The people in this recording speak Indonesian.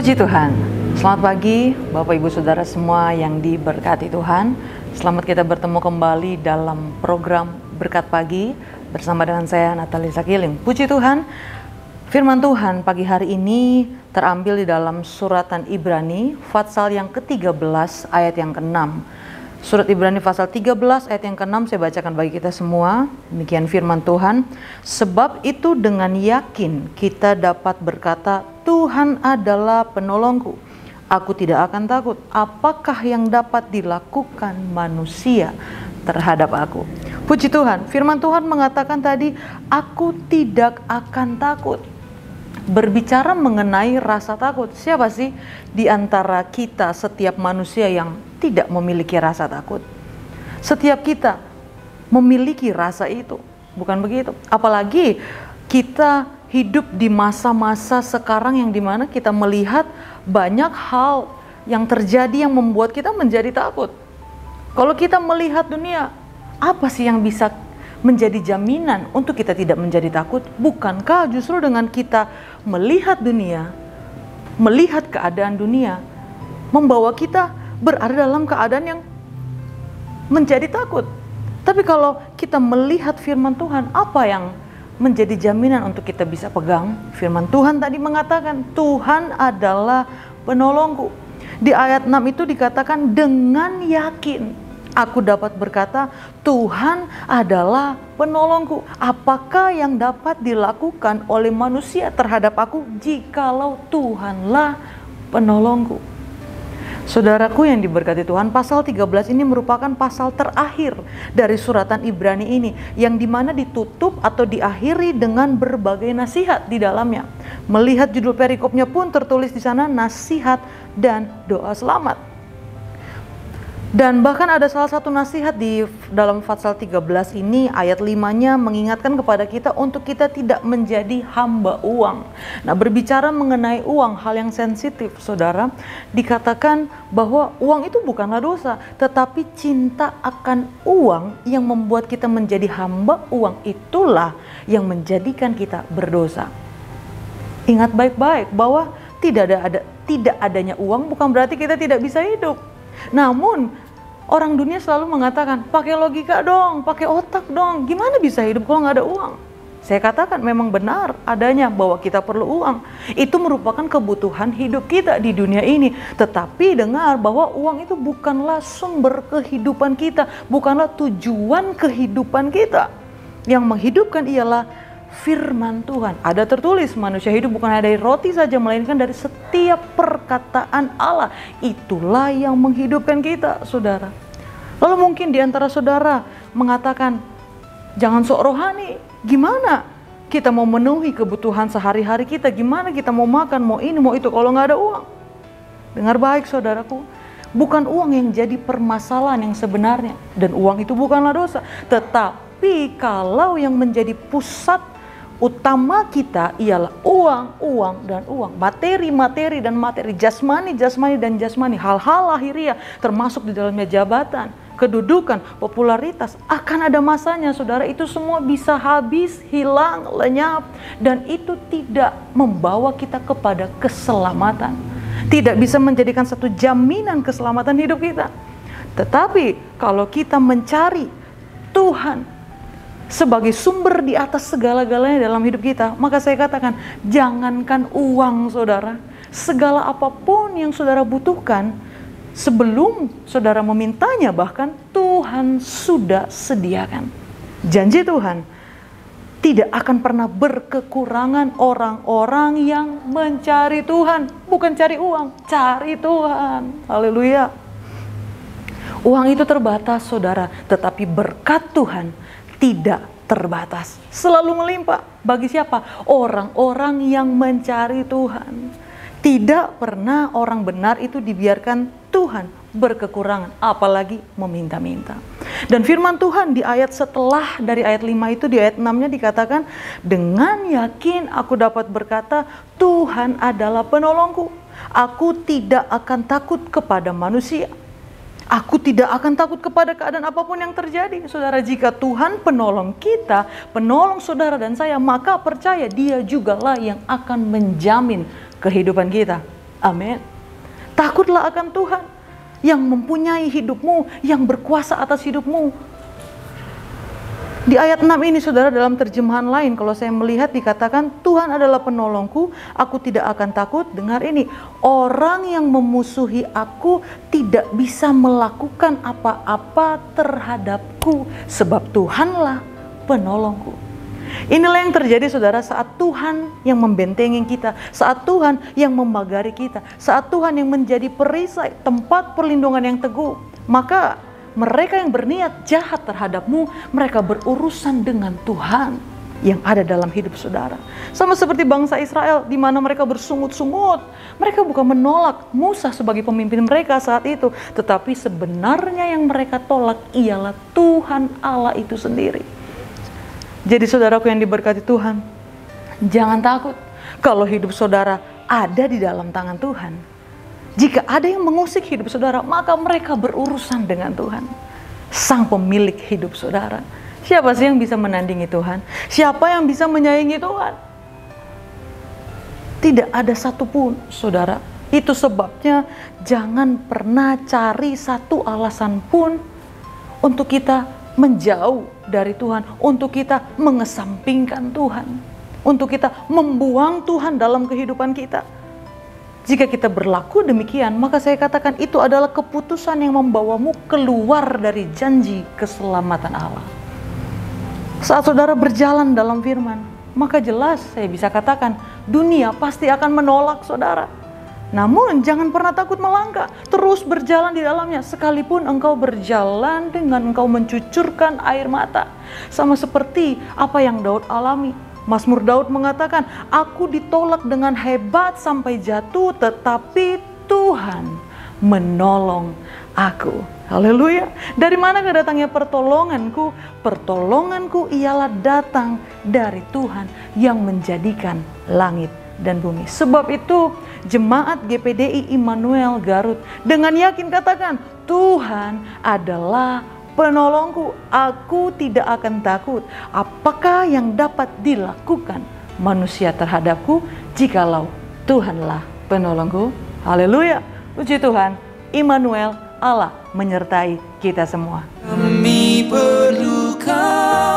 Puji Tuhan. Selamat pagi Bapak Ibu Saudara semua yang diberkati Tuhan. Selamat kita bertemu kembali dalam program Berkat Pagi bersama dengan saya Natalie Sakiling. Puji Tuhan. Firman Tuhan pagi hari ini terambil di dalam suratan Ibrani pasal yang ke-13 ayat yang ke-6. Surat Ibrani pasal 13 ayat yang ke-6 saya bacakan bagi kita semua. Demikian firman Tuhan. Sebab itu dengan yakin kita dapat berkata, Tuhan adalah penolongku. Aku tidak akan takut. Apakah yang dapat dilakukan manusia terhadap aku? Puji Tuhan, firman Tuhan mengatakan tadi, aku tidak akan takut. Berbicara mengenai rasa takut, siapa sih di antara kita setiap manusia yang tidak memiliki rasa takut? Setiap kita memiliki rasa itu, bukan begitu? Apalagi kita hidup di masa-masa sekarang yang dimana kita melihat banyak hal yang terjadi yang membuat kita menjadi takut. Kalau kita melihat dunia, apa sih yang bisa menjadi jaminan untuk kita tidak menjadi takut? Bukankah justru dengan kita melihat dunia, melihat keadaan dunia, membawa kita berada dalam keadaan yang menjadi takut? Tapi kalau kita melihat firman Tuhan, apa yang menjadi jaminan untuk kita bisa pegang? Firman Tuhan tadi mengatakan, Tuhan adalah penolongku. Di ayat 6 itu dikatakan, dengan yakin aku dapat berkata, Tuhan adalah penolongku. Apakah yang dapat dilakukan oleh manusia terhadap aku jikalau Tuhanlah penolongku? Saudaraku yang diberkati Tuhan, pasal 13 ini merupakan pasal terakhir dari suratan Ibrani ini, yang dimana ditutup atau diakhiri dengan berbagai nasihat di dalamnya. Melihat judul perikopnya pun tertulis di sana, nasihat dan doa selamat. Dan bahkan ada salah satu nasihat di dalam pasal 13 ini, ayat 5-nya mengingatkan kepada kita untuk kita tidak menjadi hamba uang. Nah, berbicara mengenai uang, hal yang sensitif, saudara, dikatakan bahwa uang itu bukanlah dosa, tetapi cinta akan uang yang membuat kita menjadi hamba uang, itulah yang menjadikan kita berdosa. Ingat baik-baik bahwa tidak adanya uang bukan berarti kita tidak bisa hidup. Namun orang dunia selalu mengatakan, pakai logika dong, pakai otak dong, gimana bisa hidup kalau nggak ada uang? Saya katakan memang benar adanya bahwa kita perlu uang. Itu merupakan kebutuhan hidup kita di dunia ini. Tetapi dengar bahwa uang itu bukanlah sumber kehidupan kita, bukanlah tujuan kehidupan kita. Yang menghidupkan ialah firman Tuhan. Ada tertulis, manusia hidup bukan hanya dari roti saja, melainkan dari setiap perkataan Allah. Itulah yang menghidupkan kita, saudara. Lalu mungkin di antara saudara mengatakan, jangan sok rohani. Gimana kita mau memenuhi kebutuhan sehari-hari kita? Gimana kita mau makan, mau ini, mau itu kalau nggak ada uang? Dengar baik saudaraku, bukan uang yang jadi permasalahan yang sebenarnya. Dan uang itu bukanlah dosa. Tetapi kalau yang menjadi pusat utama kita ialah uang dan uang, materi dan materi, jasmani dan jasmani, hal-hal lahiriah termasuk di dalamnya jabatan, kedudukan, popularitas, akan ada masanya saudara, itu semua bisa habis, hilang, lenyap, dan itu tidak membawa kita kepada keselamatan, tidak bisa menjadikan satu jaminan keselamatan hidup kita. Tetapi kalau kita mencari Tuhan sebagai sumber di atas segala-galanya dalam hidup kita, maka saya katakan, jangankan uang saudara, segala apapun yang saudara butuhkan, sebelum saudara memintanya bahkan, Tuhan sudah sediakan. Janji Tuhan, tidak akan pernah berkekurangan orang-orang yang mencari Tuhan. Bukan cari uang, cari Tuhan. Haleluya. Uang itu terbatas saudara, tetapi berkat Tuhan tidak terbatas, selalu melimpah. Bagi siapa? Orang-orang yang mencari Tuhan. Tidak pernah orang benar itu dibiarkan Tuhan berkekurangan, apalagi meminta-minta. Dan firman Tuhan di ayat setelah dari ayat 5 itu, di ayat 6-nya dikatakan, dengan yakin aku dapat berkata, Tuhan adalah penolongku. Aku tidak akan takut kepada manusia. Aku tidak akan takut kepada keadaan apapun yang terjadi. Saudara, jika Tuhan penolong kita, penolong saudara dan saya, maka percaya Dia jugalah yang akan menjamin kehidupan kita. Amin. Takutlah akan Tuhan yang mempunyai hidupmu, yang berkuasa atas hidupmu. Di ayat 6 ini saudara, dalam terjemahan lain kalau saya melihat dikatakan, Tuhan adalah penolongku, aku tidak akan takut. Dengar ini, orang yang memusuhi aku tidak bisa melakukan apa-apa terhadapku, sebab Tuhanlah penolongku. Inilah yang terjadi saudara saat Tuhan yang membentengi kita, saat Tuhan yang memagari kita, saat Tuhan yang menjadi perisai, tempat perlindungan yang teguh. Maka mereka yang berniat jahat terhadapmu, mereka berurusan dengan Tuhan yang ada dalam hidup saudara. Sama seperti bangsa Israel, di mana mereka bersungut-sungut. Mereka bukan menolak Musa sebagai pemimpin mereka saat itu, tetapi sebenarnya yang mereka tolak ialah Tuhan Allah itu sendiri. Jadi saudaraku yang diberkati Tuhan, jangan takut kalau hidup saudara ada di dalam tangan Tuhan. Jika ada yang mengusik hidup saudara, maka mereka berurusan dengan Tuhan, Sang pemilik hidup saudara. Siapa sih yang bisa menandingi Tuhan? Siapa yang bisa menyaingi Tuhan? Tidak ada satupun, saudara. Itu sebabnya jangan pernah cari satu alasan pun untuk kita menjauh dari Tuhan, untuk kita mengesampingkan Tuhan, untuk kita membuang Tuhan dalam kehidupan kita. Jika kita berlaku demikian, maka saya katakan itu adalah keputusan yang membawamu keluar dari janji keselamatan Allah. Saat saudara berjalan dalam firman, maka jelas saya bisa katakan dunia pasti akan menolak saudara. Namun jangan pernah takut melangkah, terus berjalan di dalamnya. Sekalipun engkau berjalan dengan engkau mencucurkan air mata, sama seperti apa yang Daud alami. Mazmur Daud mengatakan, aku ditolak dengan hebat sampai jatuh, tetapi Tuhan menolong aku. Haleluya. Dari mana datangnya pertolonganku? Pertolonganku ialah datang dari Tuhan yang menjadikan langit dan bumi. Sebab itu jemaat GPDI Immanuel Garut dengan yakin katakan, Tuhan adalah penolongku, aku tidak akan takut. Apakah yang dapat dilakukan manusia terhadapku jikalau Tuhanlah penolongku? Haleluya. Puji Tuhan, Immanuel, Allah menyertai kita semua. Kami perlukan